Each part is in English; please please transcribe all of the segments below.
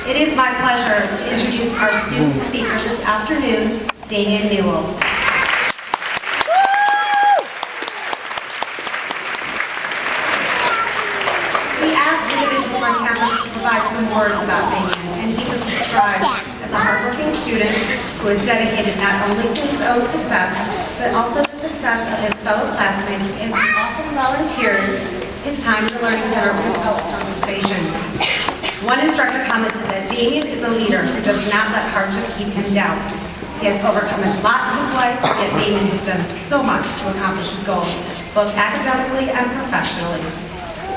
It is my pleasure to introduce our student speaker this afternoon, Damien Newell. We asked individuals on campus to provide some words about Damien, and he was described as a hardworking student who is dedicated not only to his own success, but also the success of his fellow classmates, as he often volunteers his time at the Learning Center without compensation. One instructor commented that Damien is a leader who does not let hardship keep him down. He has overcome a lot in his life, yet Damien has done so much to accomplish his goals, both academically and professionally.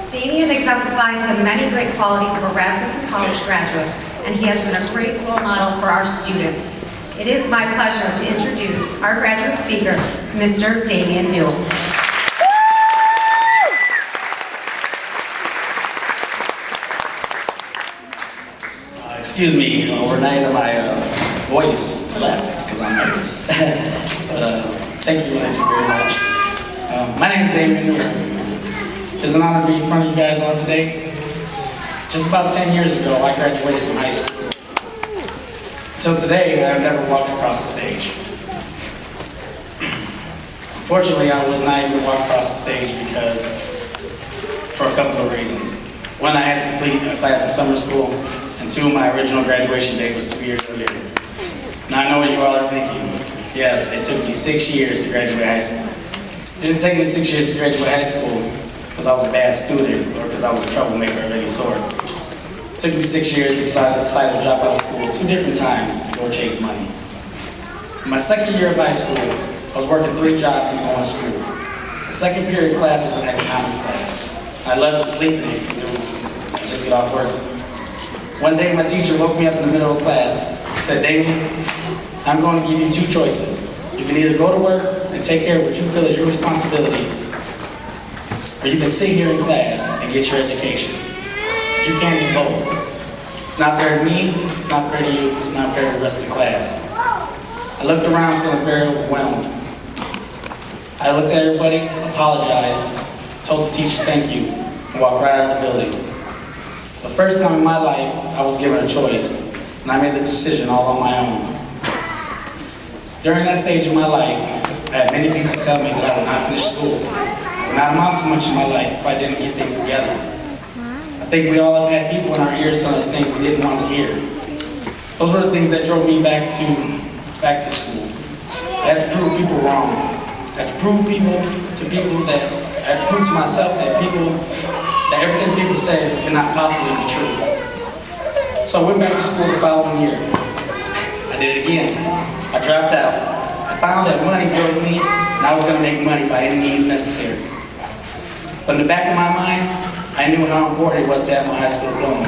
Damien exemplifies the many great qualities of a Rasmussen College graduate, and he has been a great role model for our students. It is my pleasure to introduce our graduate speaker, Mr. Damien Newell. Excuse me, overnight my voice left because I'm nervous. Thank you very much. My name is Damien Newell. It's an honor to be in front of you guys all today. Just about 10 years ago, I graduated from high school. Until today, I've never walked across the stage. Fortunately, I was not able to walk across the stage because, for a couple of reasons. One, I had to complete a class in summer school, and two, my original graduation date was 2 years earlier. Now I know what you all are thinking. Yes, it took me 6 years to graduate high school. It didn't take me 6 years to graduate high school because I was a bad student or because I was a troublemaker of any sort. It took me 6 years because I decided to drop out of school 2 different times to go chase money. In my second year of high school, I was working 3 jobs and going to school. The second period class was an economics class. I loved to sleep in it because I just get off work. One day, my teacher woke me up in the middle of class. He said, "Damien, I'm going to give you 2 choices. You can either go to work and take care of what you feel is your responsibilities, or you can sit here in class and get your education. But you can't do both. It's not fair to me, it's not fair to you, it's not fair to the rest of the class." I looked around feeling very overwhelmed. I looked at everybody, apologized, told the teacher thank you, and walked right out of the building. The first time in my life, I was given a choice, and I made the decision all on my own. During that stage of my life, I had many people tell me that I would not finish school, would not amount to much in my life if I didn't get things together. I think we all have had people in our ears telling us things we didn't want to hear. Those were the things that drove me back to school. I had to prove people wrong. I had to prove to people that, I had to prove to myself that everything people said could not possibly be true. So I went back to school the following year. I did it again. I dropped out. I found that money drove me, and I was going to make money by any means necessary. But in the back of my mind, I knew how important it was to have my high school diploma.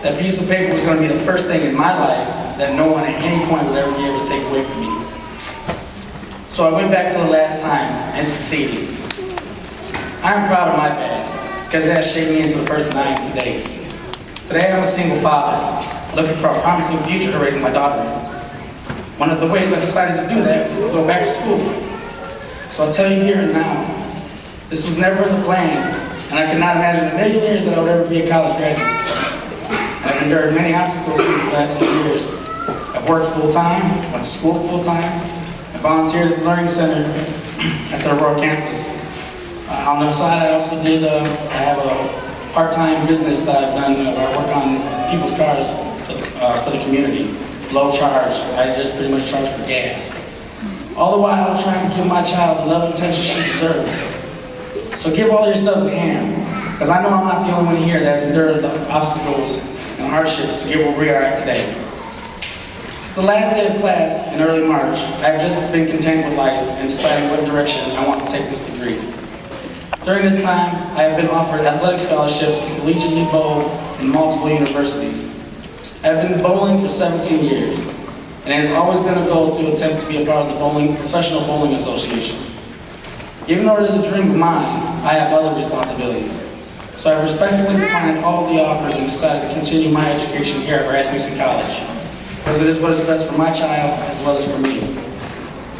That piece of paper was going to be the first thing in my life that no one at any point would ever be able to take away from me. So I went back for the last time and succeeded. I am proud of my past because it has shaped me into the person I am today. Today I'm a single father, looking for a promising future to raise my daughter. One of the ways I decided to do that was to go back to school. So I'll tell you here and now, this was never in the plan, and I could not imagine in a million years that I would ever be a college graduate. I've endured many obstacles through these last few years. I've worked full-time, went to school full-time, and volunteered at the Learning Center at the Aurora campus. On the side, I also did, I have a part-time business that I've done where I work on people's cars for the community. Low charge, I just pretty much charge for gas. All the while, I'm trying to give my child the love and attention she deserves. So give all yourselves a hand, because I know I'm not the only one here that's endured the obstacles and hardships to get where we are at today. It's the last day of class in early March. I've just been content with life and deciding what direction I want to take this degree. During this time, I have been offered athletic scholarships to collegiately bowl in multiple universities. I have been bowling for 17 years, and it has always been a goal to attempt to be a part of the Professional Bowling Association. Even though it is a dream of mine, I have other responsibilities. So I respectfully declined all the offers and decided to continue my education here at Rasmussen College, because it is what is best for my child as well as for me.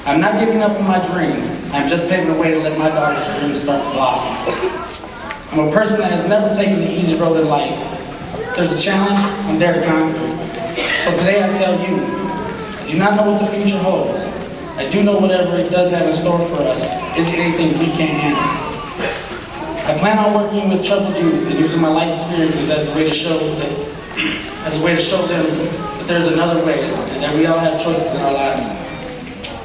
I'm not giving up on my dream. I'm just paving the way to let my daughter's dream start to blossom. I'm a person that has never taken the easy road in life. there's a challenge, I'm there to conquer it. So today I tell you, I do not know what the future holds. I do know whatever it does have in store for us isn't anything we can't handle. I plan on working with troubled youth and using my life experiences as a way to show them that there's another way and that we all have choices in our lives.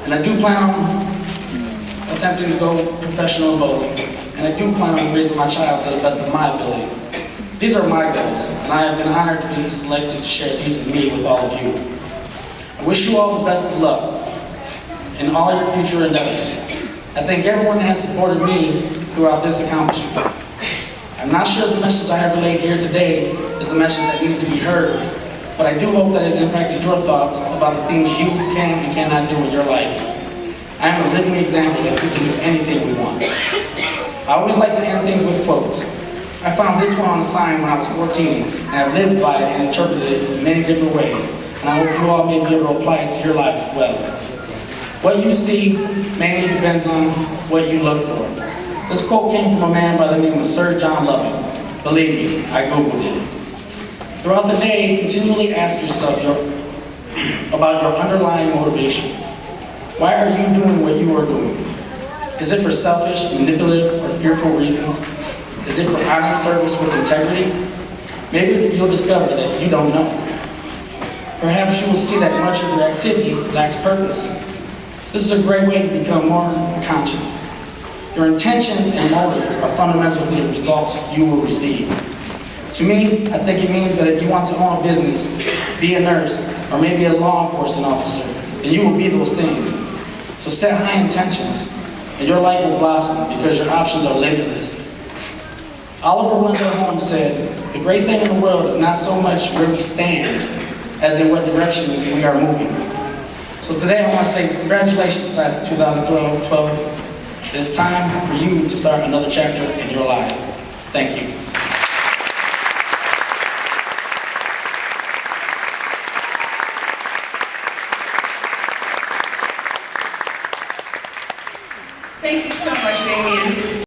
And I do plan on attempting to go professional in bowling, and I do plan on raising my child to the best of my ability. These are my goals, and I have been honored to be selected to share these with me with all of you. I wish you all the best of luck in all your future endeavors. I thank everyone that has supported me throughout this accomplishment. I'm not sure the message I have relayed here today is the message that needed to be heard, but I do hope that it has impacted your thoughts about the things you can and cannot do in your life. I am a living example that we can do anything we want. I always like to end things with quotes. I found this one on a sign when I was 14, and I've lived by it and interpreted it in many different ways, and I hope you all may be able to apply it to your lives as well. What you see mainly depends on what you look for. This quote came from a man by the name of Sir John Loving. Believe me, I Googled it. Throughout the day, continually ask yourself about your underlying motivation. Why are you doing what you are doing? Is it for selfish, manipulative, or fearful reasons? Is it for honest service with integrity? Maybe you'll discover that you don't know. Perhaps you will see that much of your activity lacks purpose. This is a great way to become more conscious. Your intentions and motives are fundamental to the results you will receive. To me, I think it means that if you want to own a business, be a nurse, or maybe a law enforcement officer, then you will be those things. So set high intentions, and your life will blossom because your options are limitless. Oliver Wendell Holmes said, "The great thing in the world is not so much where we stand, as in what direction we are moving." So today I want to say congratulations, class of 2012. It is time for you to start another chapter in your life. Thank you. Thank you so much, Damien.